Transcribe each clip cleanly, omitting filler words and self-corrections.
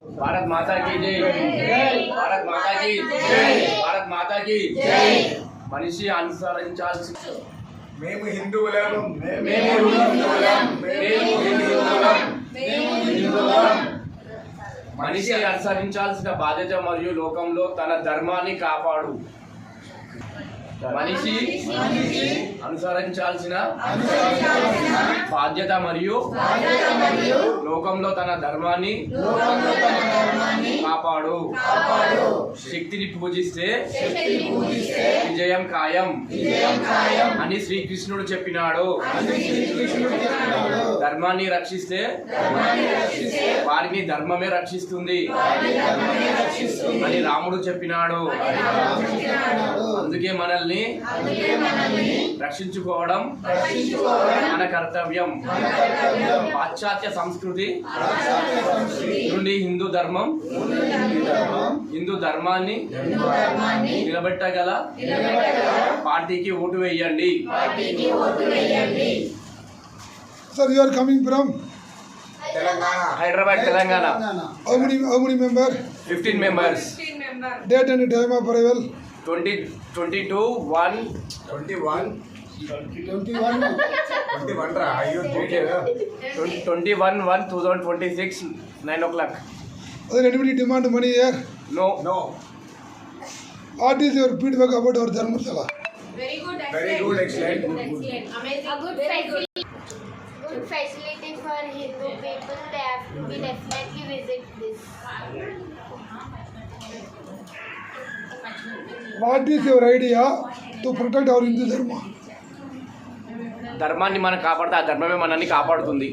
भारत माता की जय। भारत माता की जय। भारत माता की जय। మనిషి అనుసరించాల్సిన మేము హిందువులం మనిషి అనుసరించాల్సిన బాధ్యత మరియు లోకంలో తన ధర్మాన్ని కాపాడు. మనిషి అనుసరించాల్సిన బాధ్యత మరియు లోకంలో తన ధర్మాన్ని కాపాడు. శక్తిని పూజిస్తే విజయం ఖాయం అని శ్రీకృష్ణుడు చెప్పినాడు. ధర్మాన్ని రక్షిస్తే వారిని ధర్మమే రక్షిస్తుంది అని రాముడు చెప్పినాడు. అందుకే మనల్ని రక్షించుకోవడం మన కర్తవ్యం. పాశ్చాత్య సంస్కృతి నుండి హిందూ ధర్మాన్ని నిలబెట్టగల పార్టీకి ఓటు వేయండి. Sir, you are coming from Hyderabad, Telangana. how many member? 15 members. Date and time of arrival? 21 రా అయ్యో 21/1/2026 9 o'clock. Other anybody demand money here? No. What is your feedback about our Dharmasala? Very good, excellent. Amazing. A good facility for Hindu people. We definitely visit this. What is your idea to protect our Hindu Dharma? ధర్మాన్ని మనం కాపాడితే ఆ ధర్మమే మనల్ని కాపాడుతుంది.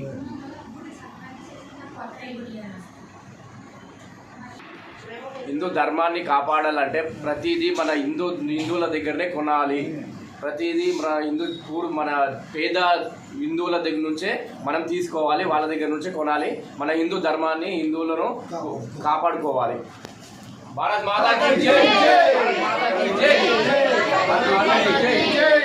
హిందూ ధర్మాన్ని కాపాడాలంటే ప్రతిదీ మన హిందువుల దగ్గరనే కొనాలి. ప్రతిదీ మన పేద హిందువుల దగ్గర నుంచే మనం తీసుకోవాలి, వాళ్ళ దగ్గర నుంచే కొనాలి. మన హిందూ ధర్మాన్ని హిందువులను కాపాడుకోవాలి. భారత్ మాతా కీ జై. భారత్ మాతా కీ జై. భారత్ మాతా కీ జై.